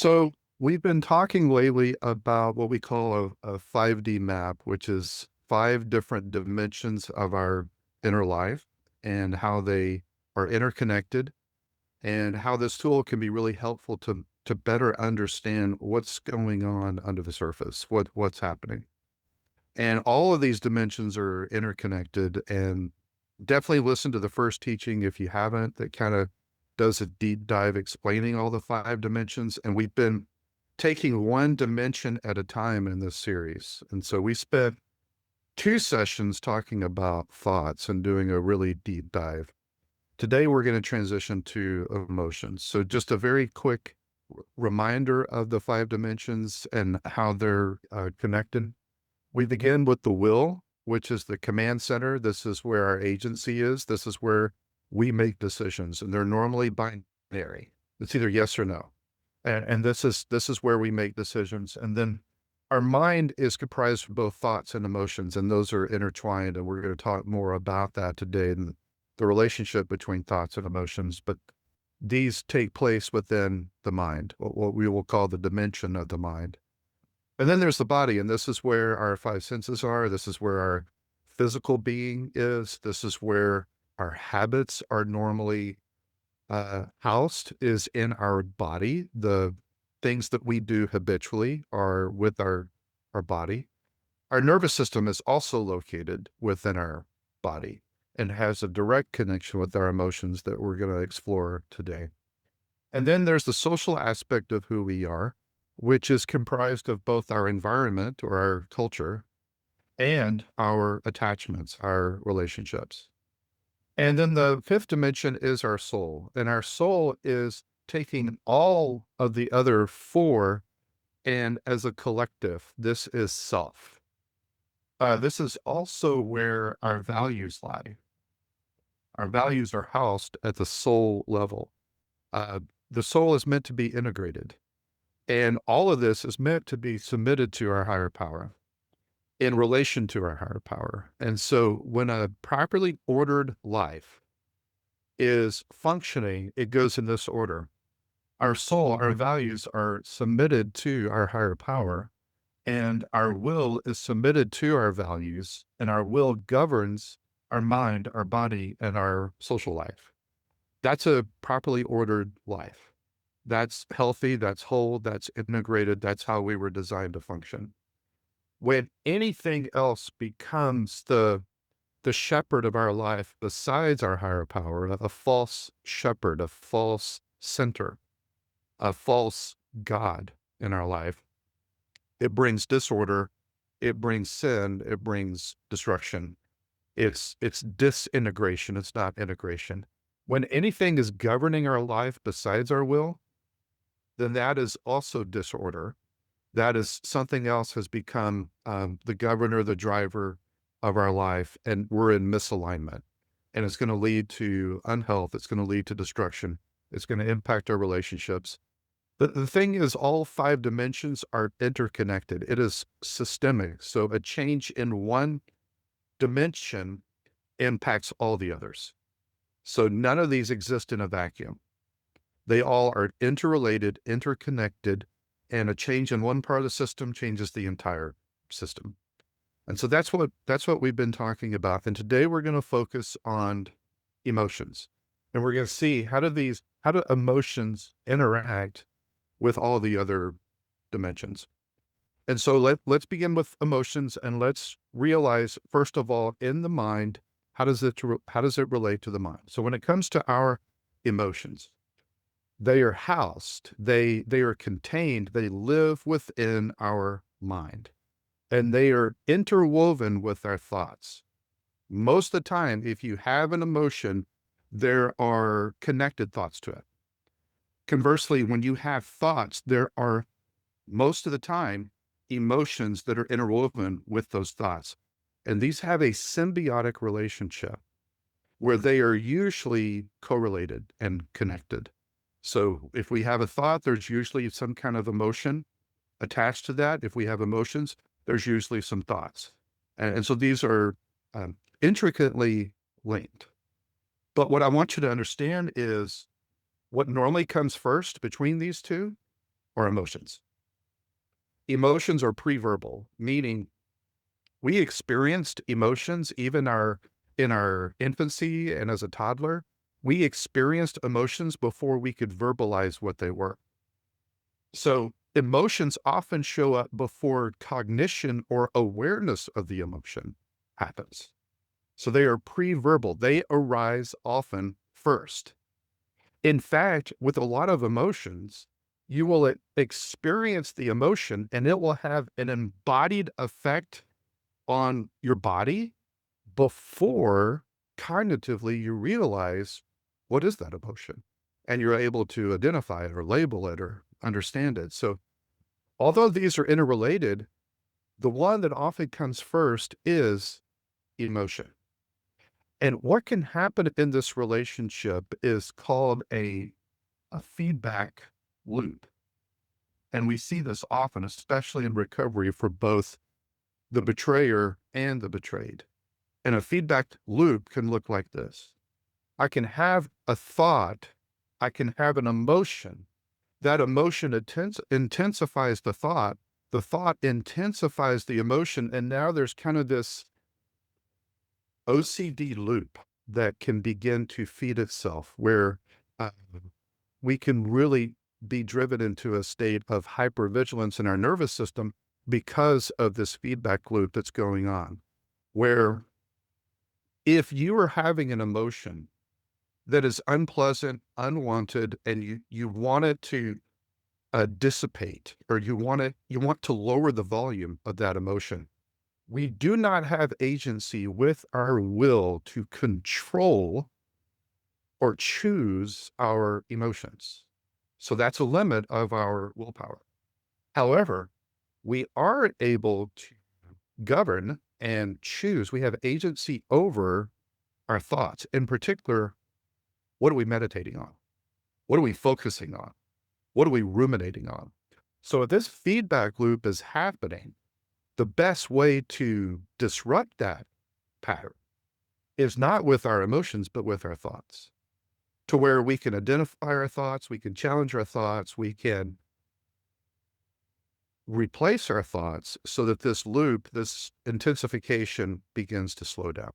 So we've been talking lately about what we call a 5D map, which is five different dimensions of our inner life and how they are interconnected and how this tool can be really helpful to better understand what's going on under the surface, what's happening. And all of these dimensions are interconnected, and definitely listen to the first teaching if you haven't, that kind of does a deep dive explaining all the five dimensions. And we've been taking one dimension at a time in this series. And so we spent two sessions talking about thoughts and doing a really deep dive. Today, we're going to transition to emotions. So just a very quick reminder of the five dimensions and how they're connected. We begin with the will, which is the command center. This is where our agency is. This is where we make decisions, and they're normally binary. It's either yes or no. And this is where we make decisions. And then our mind is comprised of both thoughts and emotions, and those are intertwined. And we're going to talk more about that today and the relationship between thoughts and emotions. But these take place within the mind, what we will call the dimension of the mind. And then there's the body, and this is where our five senses are. This is where our physical being is. This is where our habits are normally housed, is in our body. The things that we do habitually are with our body. Our nervous system is also located within our body and has a direct connection with our emotions that we're going to explore today. And then there's the social aspect of who we are, which is comprised of both our environment or our culture and our attachments, our relationships. And then the fifth dimension is our soul. And our soul is taking all of the other four, and as a collective, this is self. This is also where our values lie. Our values are housed at the soul level. Uh, the soul is meant to be integrated. And all of this is meant to be submitted to our higher power, in relation to our higher power. And so when a properly ordered life is functioning, it goes in this order. Our soul, our values are submitted to our higher power, and our will is submitted to our values, and our will governs our mind, our body, and our social life. That's a properly ordered life. That's healthy, that's whole, that's integrated, that's how we were designed to function. When anything else becomes the shepherd of our life besides our higher power, a false shepherd, a false center, a false God in our life, it brings disorder, it brings sin, it brings destruction. It's disintegration, it's not integration. When anything is governing our life besides our will, then that is also disorder. That is something else has become the governor, the driver of our life, and we're in misalignment. And it's going to lead to unhealth. It's going to lead to destruction. It's going to impact our relationships. The thing is, all five dimensions are interconnected. It is systemic. So a change in one dimension impacts all the others. So none of these exist in a vacuum. They all are interrelated, interconnected, and a change in one part of the system changes the entire system. And so that's what we've been talking about. And today we're going to focus on emotions. And we're going to see how do emotions interact with all the other dimensions. And so let's begin with emotions, and let's realize, first of all, in the mind, how does it relate to the mind? So when it comes to our emotions, they are housed, they are contained, they live within our mind, and they are interwoven with our thoughts. Most of the time, if you have an emotion, there are connected thoughts to it. Conversely, when you have thoughts, there are, most of the time, emotions that are interwoven with those thoughts. And these have a symbiotic relationship where they are usually correlated and connected. So if we have a thought, there's usually some kind of emotion attached to that. If we have emotions, there's usually some thoughts. And so these are intricately linked. But what I want you to understand is what normally comes first between these two or emotions. Emotions are pre-verbal, meaning we experienced emotions even in our infancy and as a toddler. We experienced emotions before we could verbalize what they were. So emotions often show up before cognition or awareness of the emotion happens. So they are pre-verbal. They arise often first. In fact, with a lot of emotions, you will experience the emotion and it will have an embodied effect on your body before cognitively you realize what is that emotion, and you're able to identify it or label it or understand it. So although these are interrelated, the one that often comes first is emotion. And what can happen in this relationship is called a feedback loop. And we see this often, especially in recovery for both the betrayer and the betrayed. And a feedback loop can look like this. I can have a thought, I can have an emotion. That emotion intensifies the thought intensifies the emotion, and now there's kind of this OCD loop that can begin to feed itself where uh, we can really be driven into a state of hypervigilance in our nervous system because of this feedback loop that's going on. Where if you are having an emotion that is unpleasant, unwanted, and you want it to dissipate, or you want to lower the volume of that emotion, we do not have agency with our will to control or choose our emotions. So that's a limit of our willpower. However, we are able to govern and choose. We have agency over our thoughts. In particular, what are we meditating on? What are we focusing on? What are we ruminating on? So if this feedback loop is happening, the best way to disrupt that pattern is not with our emotions, but with our thoughts, to where we can identify our thoughts, we can challenge our thoughts, we can replace our thoughts so that this loop, this intensification begins to slow down.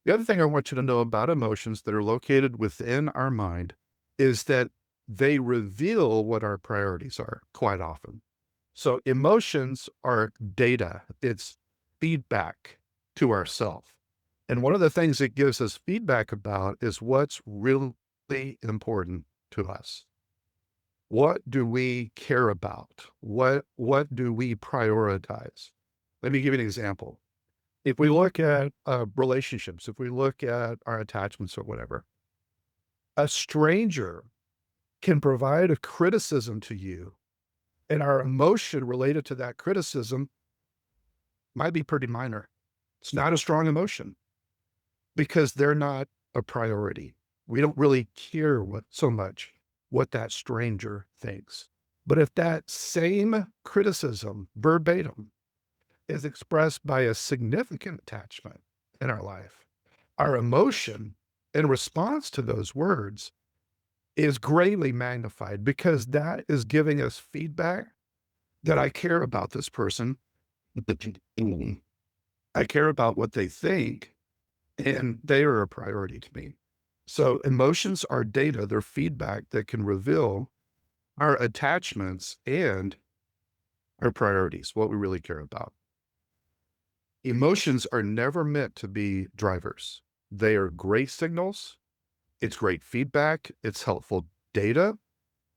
The other thing I want you to know about emotions that are located within our mind is that they reveal what our priorities are quite often. So emotions are data, it's feedback to ourself. And one of the things it gives us feedback about is what's really important to us. What do we care about? What do we prioritize? Let me give you an example. If we look at relationships, if we look at our attachments or whatever, a stranger can provide a criticism to you, and our emotion related to that criticism might be pretty minor. It's not a strong emotion because they're not a priority. We don't really care so much what that stranger thinks. But if that same criticism verbatim is expressed by a significant attachment in our life, our emotion in response to those words is greatly magnified because that is giving us feedback that I care about this person. I care about what they think, and they are a priority to me. So emotions are data, they're feedback that can reveal our attachments and our priorities, what we really care about. Emotions are never meant to be drivers. They are great signals. It's great feedback. It's helpful data,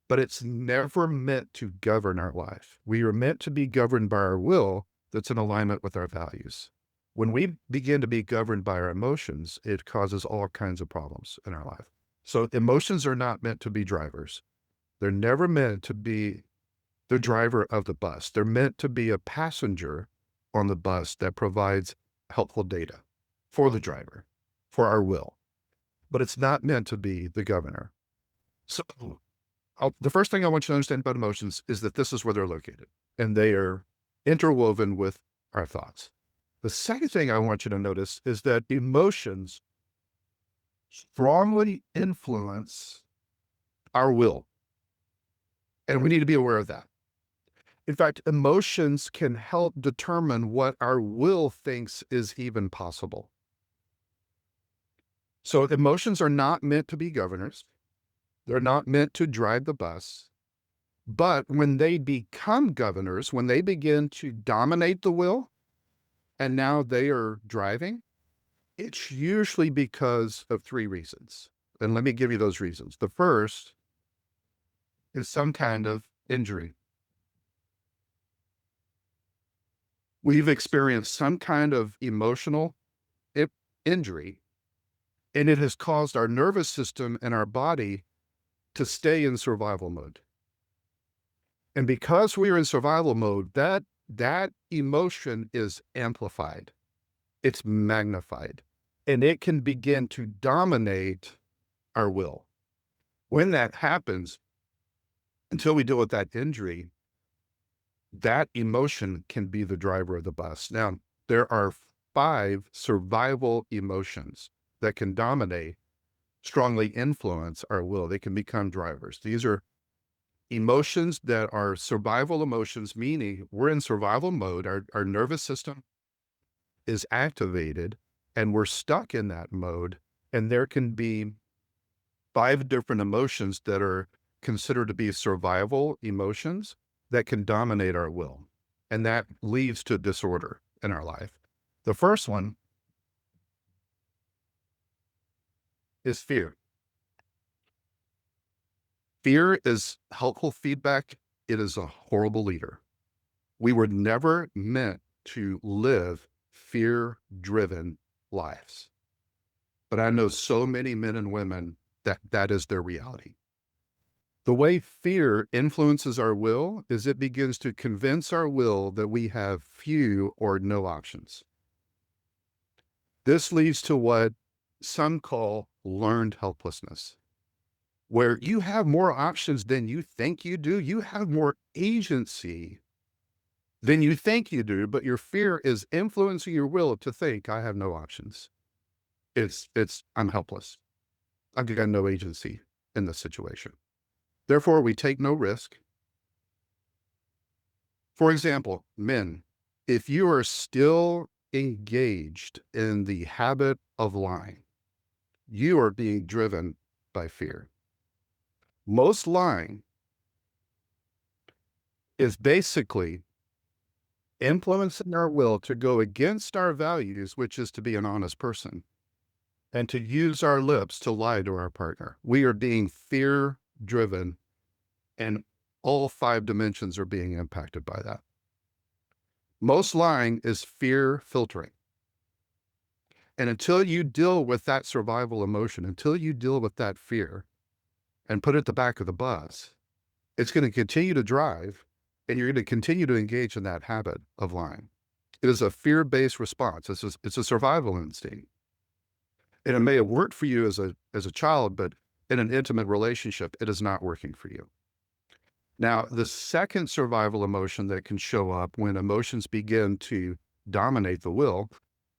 but it's never meant to govern our life. We are meant to be governed by our will that's in alignment with our values. When we begin to be governed by our emotions, it causes all kinds of problems in our life. So emotions are not meant to be drivers. They're never meant to be the driver of the bus. They're meant to be a passenger on the bus that provides helpful data for the driver, for our will. But it's not meant to be the governor. So the first thing I want you to understand about emotions is that this is where they're located, and they are interwoven with our thoughts. The second thing I want you to notice is that emotions strongly influence our will. And we need to be aware of that. In fact, emotions can help determine what our will thinks is even possible. So emotions are not meant to be governors. They're not meant to drive the bus. But when they become governors, when they begin to dominate the will, and now they are driving, it's usually because of three reasons. And let me give you those reasons. The first is some kind of injury. We've experienced some kind of emotional injury, and it has caused our nervous system and our body to stay in survival mode. And because we are in survival mode, that emotion is amplified. It's magnified, and it can begin to dominate our will. When that happens, until we deal with that injury, that emotion can be the driver of the bus. Now, there are 5 survival emotions that can dominate, strongly influence our will. They can become drivers. These are emotions that are survival emotions, meaning we're in survival mode. Our nervous system is activated and we're stuck in that mode. And there can be 5 different emotions that are considered to be survival emotions that can dominate our will. And that leads to disorder in our life. The first one is fear. Fear is helpful feedback. It is a horrible leader. We were never meant to live fear-driven lives. But I know so many men and women that is their reality. The way fear influences our will is it begins to convince our will that we have few or no options. This leads to what some call learned helplessness, where you have more options than you think you do. You have more agency than you think you do, but your fear is influencing your will to think, I have no options. I'm helpless. I've got no agency in this situation. Therefore, we take no risk. For example, men, if you are still engaged in the habit of lying, you are being driven by fear. Most lying is basically influencing our will to go against our values, which is to be an honest person, and to use our lips to lie to our partner. We are being fear driven, and all 5 dimensions are being impacted by that. Most lying is fear filtering. And until you deal with that survival emotion, until you deal with that fear and put it at the back of the bus, it's going to continue to drive and you're going to continue to engage in that habit of lying. It is a fear-based response. It's a survival instinct. And it may have worked for you as a child, but in an intimate relationship, it is not working for you. Now, the second survival emotion that can show up when emotions begin to dominate the will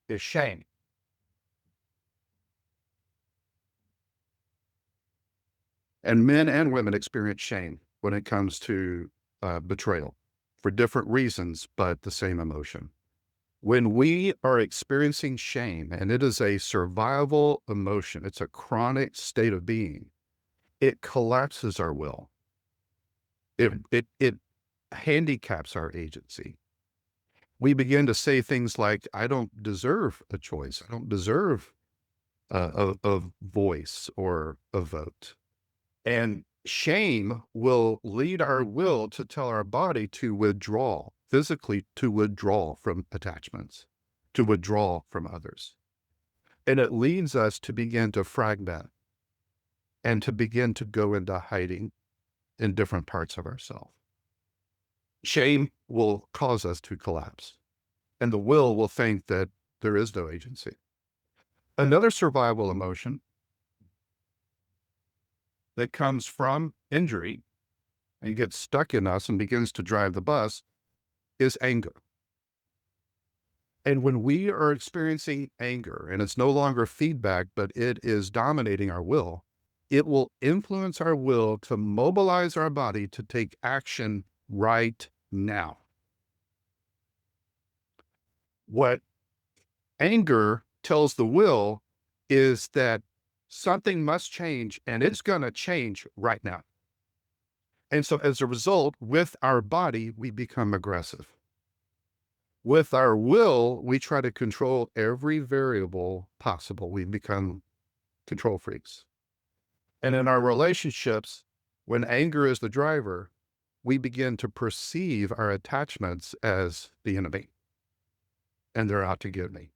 is shame. And men and women experience shame when it comes to betrayal for different reasons, but the same emotion. When we are experiencing shame, and it is a survival emotion, it's a chronic state of being, it collapses our will. It handicaps our agency. We begin to say things like, I don't deserve a choice. I don't deserve a voice or a vote. And shame will lead our will to tell our body to withdraw, physically to withdraw from attachments, to withdraw from others. And it leads us to begin to fragment and to begin to go into hiding in different parts of ourselves. Shame will cause us to collapse, and the will think that there is no agency. Another survival emotion that comes from injury and gets stuck in us and begins to drive the bus is anger. And when we are experiencing anger and it's no longer feedback, but it is dominating our will, it will influence our will to mobilize our body to take action right now. What anger tells the will is that something must change and it's going to change right now. And so as a result, with our body, we become aggressive. With our will, we try to control every variable possible. We become control freaks. And in our relationships, when anger is the driver, we begin to perceive our attachments as the enemy and they're out to get me.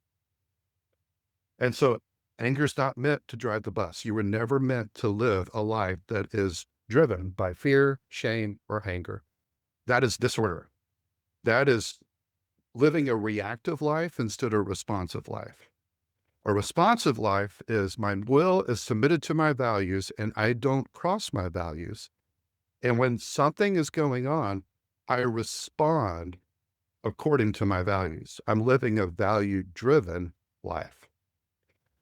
And so anger's not meant to drive the bus. You were never meant to live a life that is driven by fear, shame, or anger. That is disorder. That is living a reactive life instead of a responsive life. A responsive life is my will is submitted to my values and I don't cross my values. And when something is going on, I respond according to my values. I'm living a value-driven life.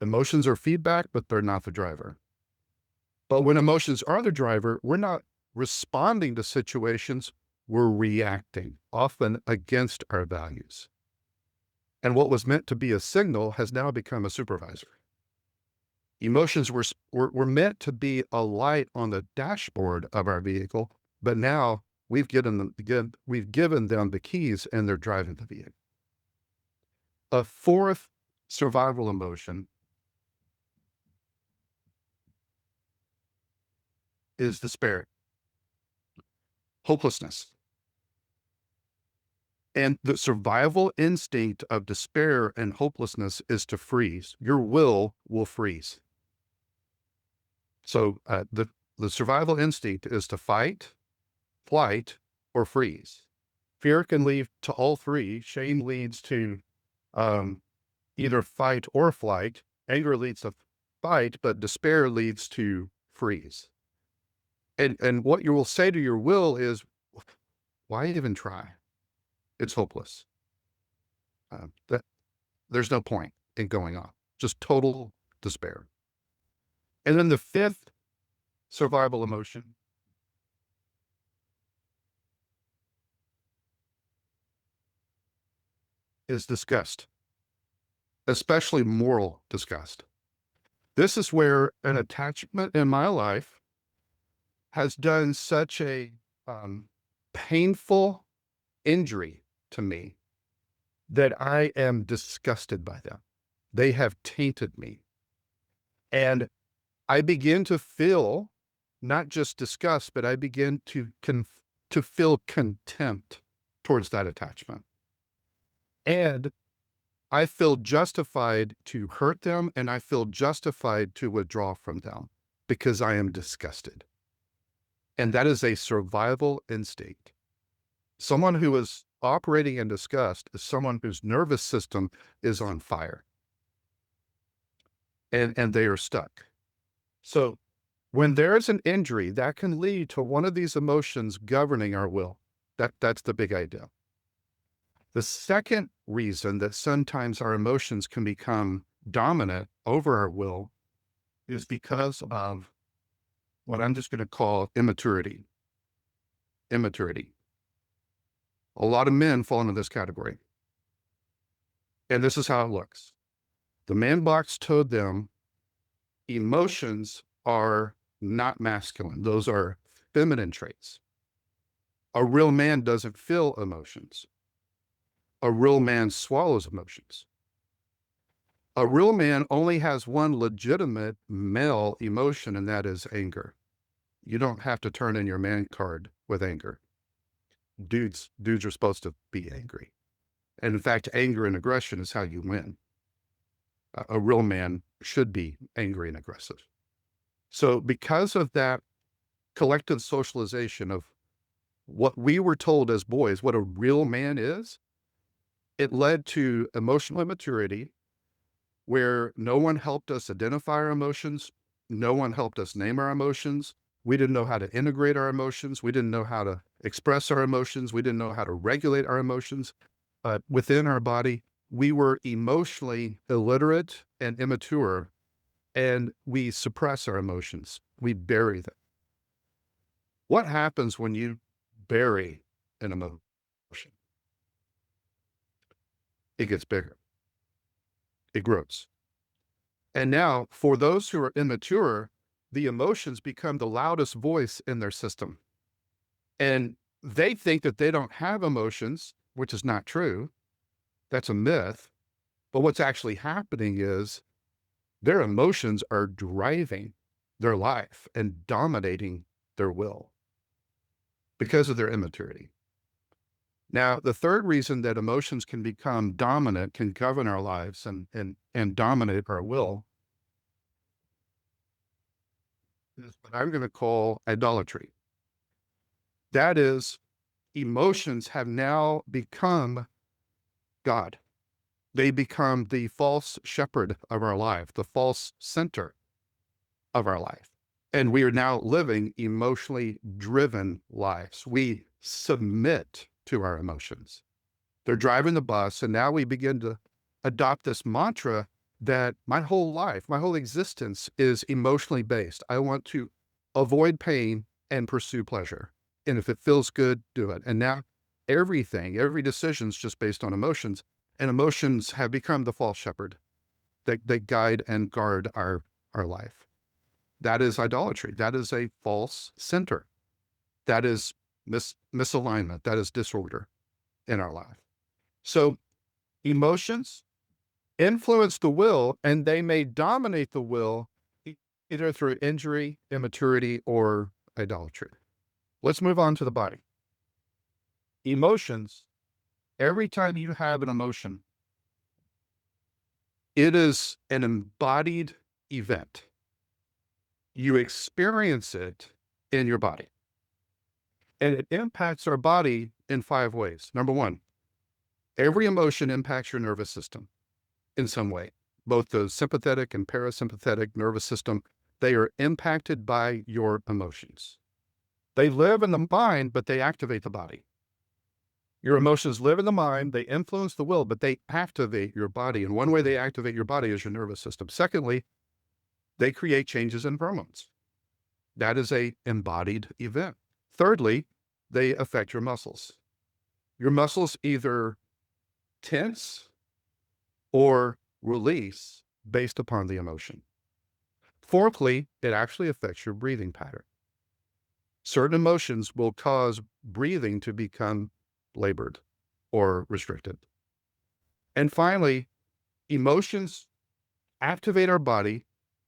Emotions are feedback, but they're not the driver. But when emotions are the driver, we're not responding to situations, we're reacting, often against our values. And what was meant to be a signal has now become a supervisor. Emotions were meant to be a light on the dashboard of our vehicle, but now we've given them the keys and they're driving the vehicle. A fourth survival emotion is despair, hopelessness. And the survival instinct of despair and hopelessness is to freeze. Your will freeze. So the survival instinct is to fight, flight, or freeze. Fear can lead to all three. Shame leads to either fight or flight. Anger leads to fight, but despair leads to freeze. And what you will say to your will is, why even try? It's hopeless. There's no point in going on. Just total despair. And then the fifth survival emotion is disgust, especially moral disgust. This is where an attachment in my life has done such a painful injury to me that I am disgusted by them. They have tainted me. And I begin to feel not just disgust, but I begin to feel contempt towards that attachment. And I feel justified to hurt them and I feel justified to withdraw from them because I am disgusted. And that is a survival instinct. Someone who is operating in disgust is someone whose nervous system is on fire and they are stuck. So when there's an injury, that can lead to one of these emotions governing our will. That's the big idea. The second reason that sometimes our emotions can become dominant over our will is because of what I'm just going to call immaturity. Immaturity. A lot of men fall into this category. And this is how it looks. The man box told them emotions are not masculine. Those are feminine traits. A real man doesn't feel emotions. A real man swallows emotions. A real man only has one legitimate male emotion, and that is anger. You don't have to turn in your man card with anger. Dudes are supposed to be angry. And in fact, anger and aggression is how you win. A real man should be angry and aggressive. So because of that collective socialization of what we were told as boys, what a real man is, it led to emotional immaturity where no one helped us identify our emotions. No one helped us name our emotions. We didn't know how to integrate our emotions. We didn't know how to express our emotions. We didn't know how to regulate our emotions within our body. We were emotionally illiterate and immature and we suppress our emotions. We bury them. What happens when you bury an emotion? It gets bigger. It grows. And now, for those who are immature, the emotions become the loudest voice in their system. And they think that they don't have emotions, which is not true. That's a myth. But what's actually happening is their emotions are driving their life and dominating their will because of their immaturity. Now, the third reason that emotions can become dominant, can govern our lives and dominate our will is what I'm going to call idolatry. That is, emotions have now become God. They become the false shepherd of our life, the false center of our life. And we are now living emotionally driven lives. We submit to our emotions. They're driving the bus. And now we begin to adopt this mantra that my whole life, my whole existence is emotionally based. I want to avoid pain and pursue pleasure. And if it feels good, do it. And now everything, every decision is just based on emotions. And emotions have become the false shepherd that guide and guard our life. That is idolatry. That is a false center. That is misalignment. That is disorder in our life. So emotions influence the will, and they may dominate the will either through injury, immaturity, or idolatry. Let's move on to the body. Emotions, every time you have an emotion, it is an embodied event. You experience it in your body. And it impacts our body in 5 ways. Number 1, every emotion impacts your nervous system in some way. Both the sympathetic and parasympathetic nervous system, they are impacted by your emotions. They live in the mind, but they activate the body. Your emotions live in the mind, they influence the will, but they activate your body. And one way they activate your body is your nervous system. Secondly, they create changes in hormones. That is a embodied event. Thirdly, they affect your muscles. Your muscles either tense or release based upon the emotion. Fourthly, it actually affects your breathing pattern. Certain emotions will cause breathing to become labored or restricted. And finally, emotions activate our body.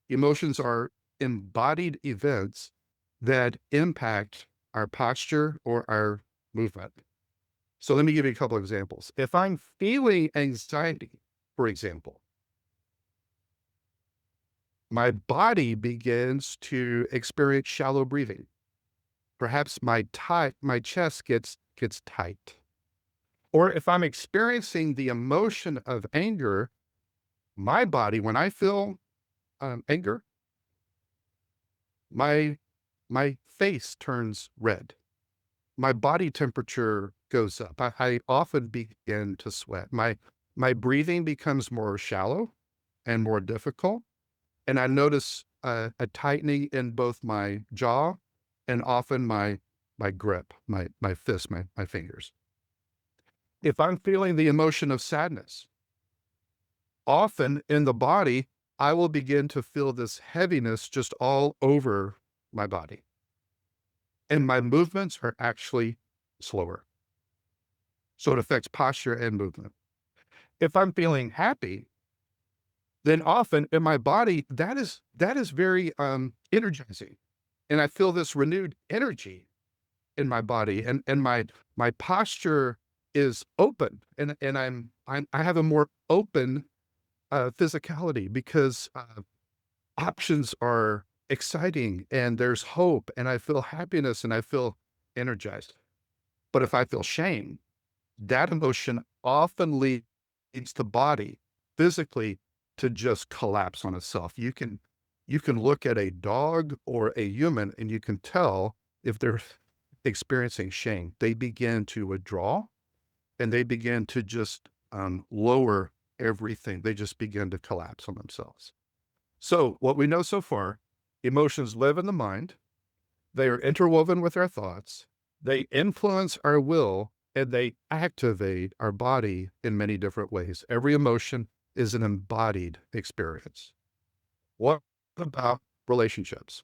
Emotions are embodied events that impact our posture or our movement. So let me give you a couple of examples. If I'm feeling anxiety, for example, my body begins to experience shallow breathing. Perhaps my chest gets tight. Or if I'm experiencing the emotion of anger, my body, when I feel anger, my my face turns red. My body temperature goes up. I often begin to sweat. My breathing becomes more shallow and more difficult. And I notice a tightening in both my jaw and often my grip, my fist, my fingers. If I'm feeling the emotion of sadness, often in the body, I will begin to feel this heaviness just all over my body. And my movements are actually slower. So it affects posture and movement. If I'm feeling happy, then often in my body, that is very energizing. And I feel this renewed energy in my body, and my posture is open, and I have a more open physicality because options are exciting and there's hope, and I feel happiness and I feel energized. But if I feel shame, that emotion often leads the body physically to just collapse on itself. You can look at a dog or a human and you can tell if they're experiencing shame. They begin to withdraw and they begin to just lower everything. They just begin to collapse on themselves. So, what we know so far, emotions live in the mind, they are interwoven with our thoughts, they influence our will, and they activate our body in many different ways. Every emotion is an embodied experience. What about relationships?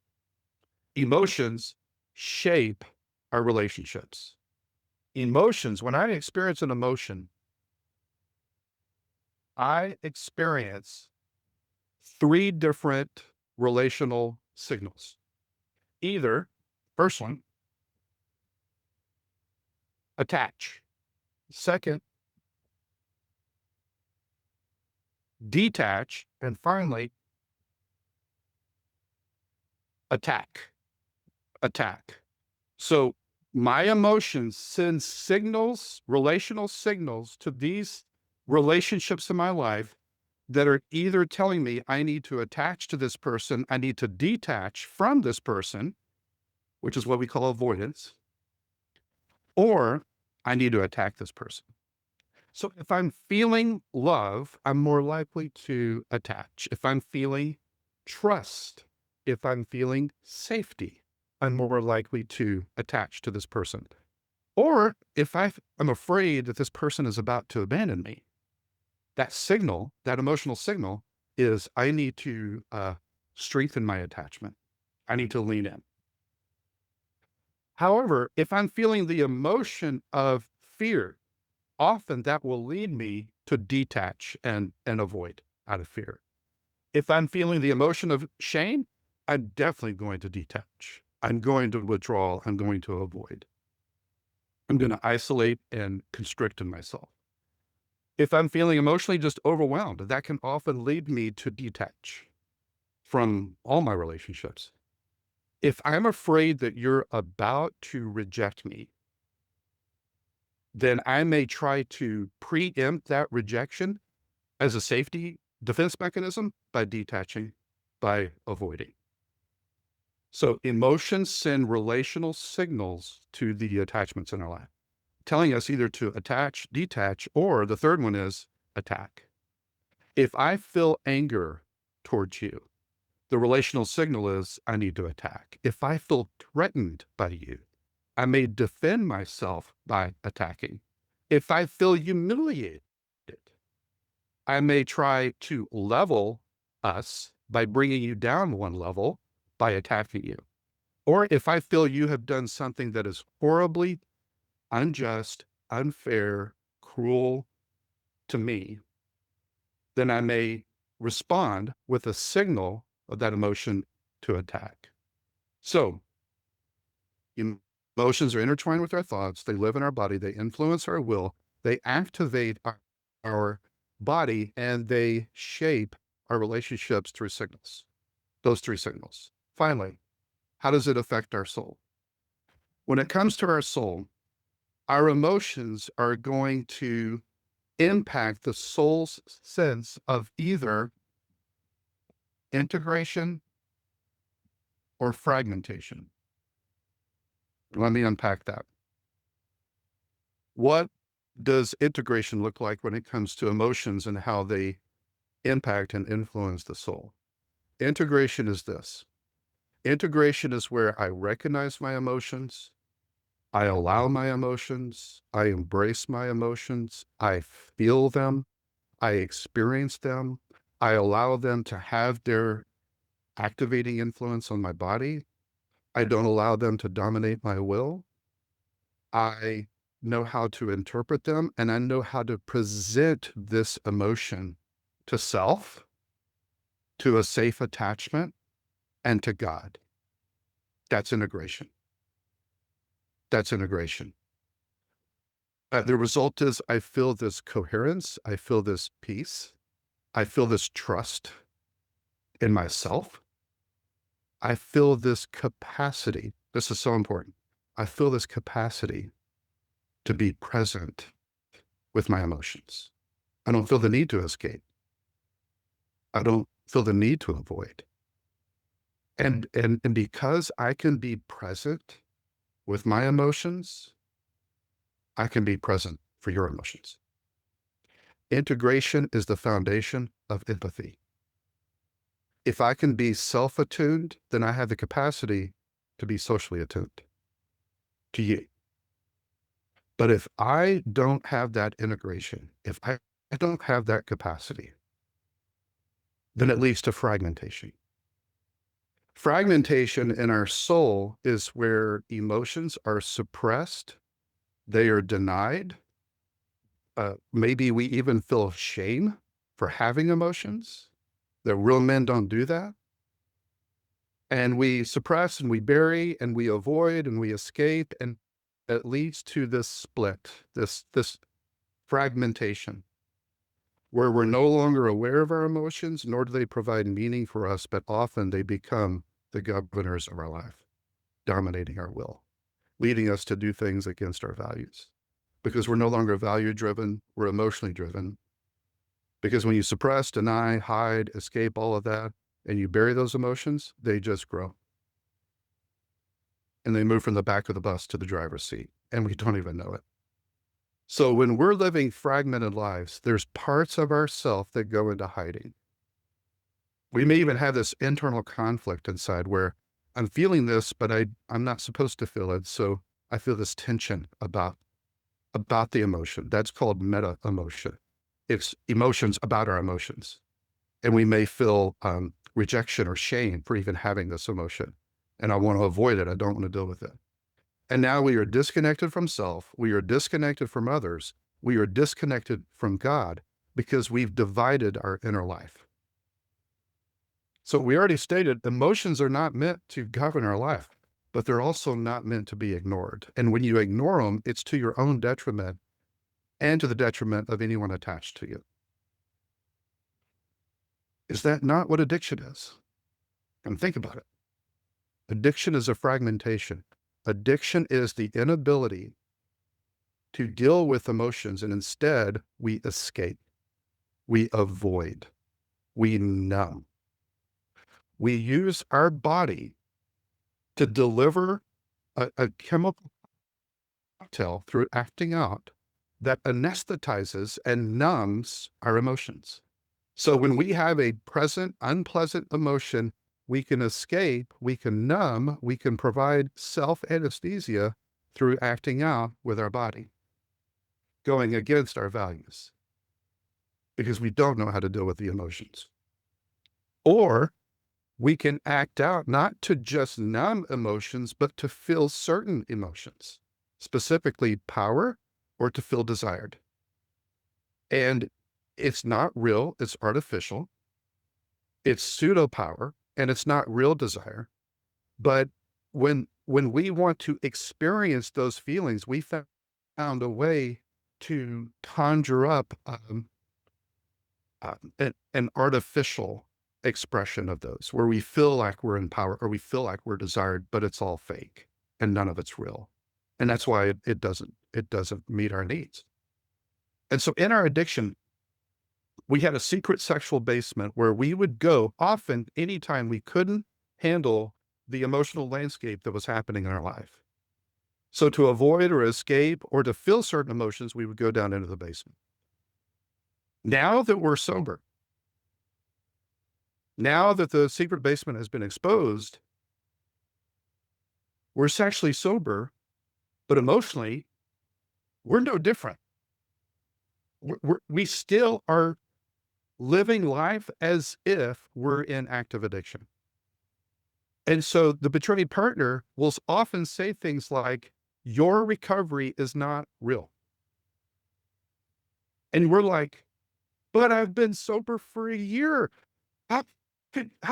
Emotions shape our relationships. Emotions, when I experience an emotion, I experience three different relational signals. Either, first one, attach. Second, detach. And finally, attack. Attack. So my emotions send signals, relational signals to these relationships in my life that are either telling me I need to attach to this person, I need to detach from this person, which is what we call avoidance, or I need to attack this person. So if I'm feeling love, I'm more likely to attach. If I'm feeling trust, if I'm feeling safety, I'm more likely to attach to this person. Or if I'm afraid that this person is about to abandon me, that signal, that emotional signal is I need to strengthen my attachment. I need to lean in. However, if I'm feeling the emotion of fear, often that will lead me to detach and avoid out of fear. If I'm feeling the emotion of shame, I'm definitely going to detach. I'm going to withdraw. I'm going to avoid. I'm going to isolate and constrict in myself. If I'm feeling emotionally just overwhelmed, that can often lead me to detach from all my relationships. If I'm afraid that you're about to reject me, then I may try to preempt that rejection as a safety defense mechanism by detaching, by avoiding. So emotions send relational signals to the attachments in our life, telling us either to attach, detach, or the third one is attack. If I feel anger towards you, the relational signal is I need to attack. If I feel threatened by you, I may defend myself by attacking. If I feel humiliated, I may try to level us by bringing you down one level by attacking you. Or if I feel you have done something that is horribly unjust, unfair, cruel to me, then I may respond with a signal of that emotion to attack. So emotions are intertwined with our thoughts. They live in our body. They influence our will. They activate our body and they shape our relationships through signals. Those three signals. Finally, how does it affect our soul? When it comes to our soul, our emotions are going to impact the soul's sense of either integration or fragmentation. Let me unpack that. What does integration look like when it comes to emotions and how they impact and influence the soul? Integration is this. Integration is where I recognize my emotions, I allow my emotions, I embrace my emotions, I feel them, I experience them, I allow them to have their activating influence on my body. I don't allow them to dominate my will. I know how to interpret them and I know how to present this emotion to self, to a safe attachment, and to God. That's integration. That's integration. The result is I feel this coherence. I feel this peace. I feel this trust in myself. I feel this capacity. This is so important. I feel this capacity to be present with my emotions. I don't feel the need to escape. I don't feel the need to avoid. And because I can be present with my emotions, I can be present for your emotions. Integration is the foundation of empathy. If I can be self-attuned, then I have the capacity to be socially attuned to you. But if I don't have that integration, if I don't have that capacity, then it leads to fragmentation. Fragmentation in our soul is where emotions are suppressed, they are denied. Maybe we even feel shame for having emotions. The real men don't do that. And we suppress and we bury and we avoid and we escape. And it leads to this split, this fragmentation, where we're no longer aware of our emotions, nor do they provide meaning for us, but often they become the governors of our life, dominating our will, leading us to do things against our values. Because we're no longer value driven, we're emotionally driven. Because when you suppress, deny, hide, escape, all of that, and you bury those emotions, they just grow. And they move from the back of the bus to the driver's seat, and we don't even know it. So when we're living fragmented lives, there's parts of ourself that go into hiding. We may even have this internal conflict inside where I'm feeling this, but I'm not supposed to feel it. So I feel this tension about the emotion. That's called meta emotion. It's emotions about our emotions. And we may feel rejection or shame for even having this emotion. And I want to avoid it. I don't want to deal with it. And now we are disconnected from self. We are disconnected from others. We are disconnected from God because we've divided our inner life. So we already stated emotions are not meant to govern our life, but they're also not meant to be ignored. And when you ignore them, it's to your own detriment and to the detriment of anyone attached to you. Is that not what addiction is? And think about it. Addiction is a fragmentation. Addiction is the inability to deal with emotions, and instead we escape, we avoid, we numb. We use our body to deliver a chemical cocktail through acting out that anesthetizes and numbs our emotions. So when we have a present, unpleasant emotion, we can escape, we can numb, we can provide self-anesthesia through acting out with our body, going against our values, because we don't know how to deal with the emotions. Or we can act out not to just numb emotions, but to feel certain emotions, specifically power or to feel desired. And it's not real, it's artificial, it's pseudo power, and it's not real desire. But when we want to experience those feelings, we found a way to conjure up an artificial expression of those, where we feel like we're in power or we feel like we're desired, but it's all fake and none of it's real. And that's why it doesn't meet our needs. And so in our addiction, we had a secret sexual basement where we would go often anytime we couldn't handle the emotional landscape that was happening in our life. So to avoid or escape or to feel certain emotions, we would go down into the basement. Now that we're sober, now that the secret basement has been exposed, we're sexually sober, but emotionally, we're no different. We still are living life as if we're in active addiction. And so the betrayed partner will often say things like, your recovery is not real. And we're like, but I've been sober for a year. How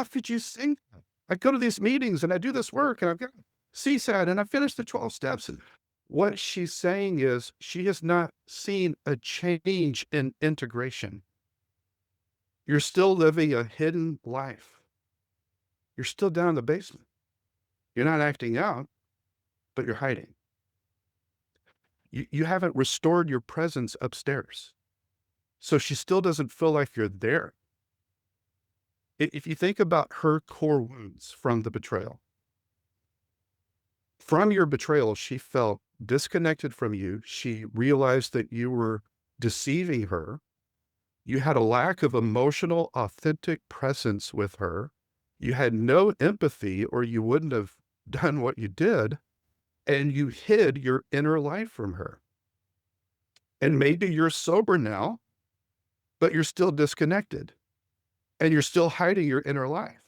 could you sing that? I go to these meetings and I do this work and I've got CSAT and I finished the 12 steps. And what she's saying is she has not seen a change in integration. You're still living a hidden life. You're still down in the basement. You're not acting out, but you're hiding. You haven't restored your presence upstairs. So she still doesn't feel like you're there. If you think about her core wounds from the betrayal, from your betrayal, she felt disconnected from you. She realized that you were deceiving her. You had a lack of emotional, authentic presence with her. You had no empathy, or you wouldn't have done what you did, and you hid your inner life from her. And maybe you're sober now, but you're still disconnected, and you're still hiding your inner life,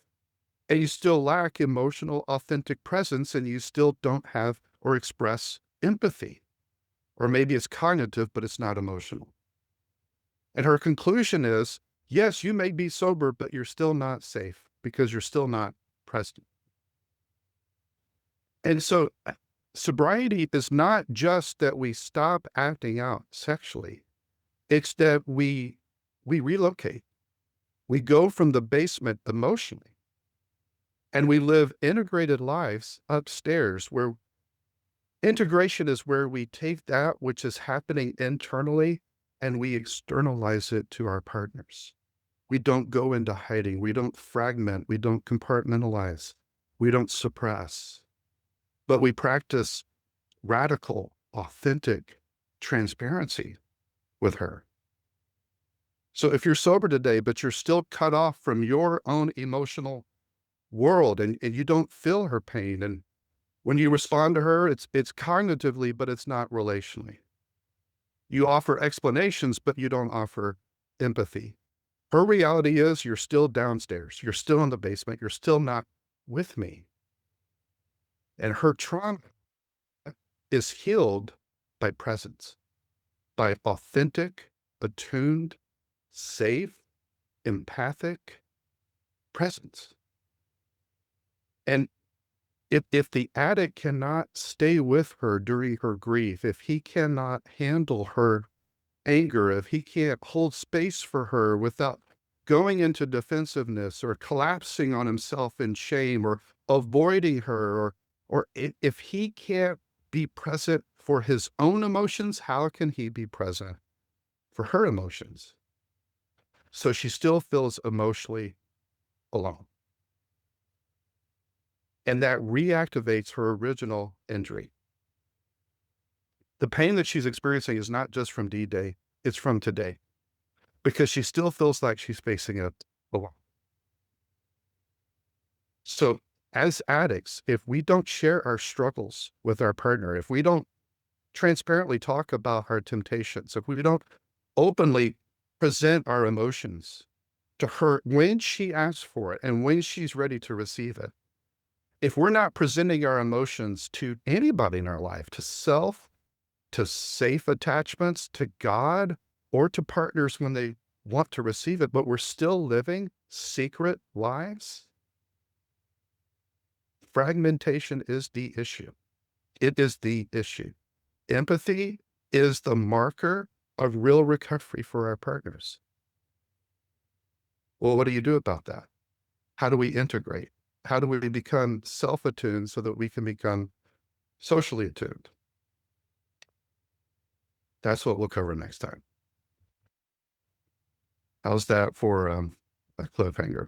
and you still lack emotional, authentic presence, and you still don't have or express empathy. Or maybe it's cognitive, but it's not emotional. And her conclusion is, yes, you may be sober, but you're still not safe because you're still not present. And so sobriety is not just that we stop acting out sexually. It's that we relocate. We go from the basement emotionally, and we live integrated lives upstairs, where integration is where we take that which is happening internally and we externalize it to our partners. We don't go into hiding. We don't fragment. We don't compartmentalize. We don't suppress, but we practice radical, authentic transparency with her. So if you're sober today, but you're still cut off from your own emotional world, and you don't feel her pain, and when you respond to her, it's cognitively, but it's not relationally. You offer explanations, but you don't offer empathy. Her reality is you're still downstairs. You're still in the basement. You're still not with me. And her trauma is healed by presence, by authentic, attuned, safe, empathic presence. And if the addict cannot stay with her during her grief, if he cannot handle her anger, if he can't hold space for her without going into defensiveness or collapsing on himself in shame or avoiding her, if he can't be present for his own emotions, how can he be present for her emotions? So she still feels emotionally alone. And that reactivates her original injury. The pain that she's experiencing is not just from D-Day, it's from today, because she still feels like she's facing it alone. So as addicts, if we don't share our struggles with our partner, if we don't transparently talk about our temptations, if we don't openly present our emotions to her when she asks for it and when she's ready to receive it, if we're not presenting our emotions to anybody in our life, to self, to safe attachments, to God, or to partners when they want to receive it, but we're still living secret lives, fragmentation is the issue. It is the issue. Empathy is the marker of real recovery for our partners. Well, what do you do about that? How do we integrate? How do we become self-attuned so that we can become socially attuned? That's what we'll cover next time. How's that for a cliffhanger?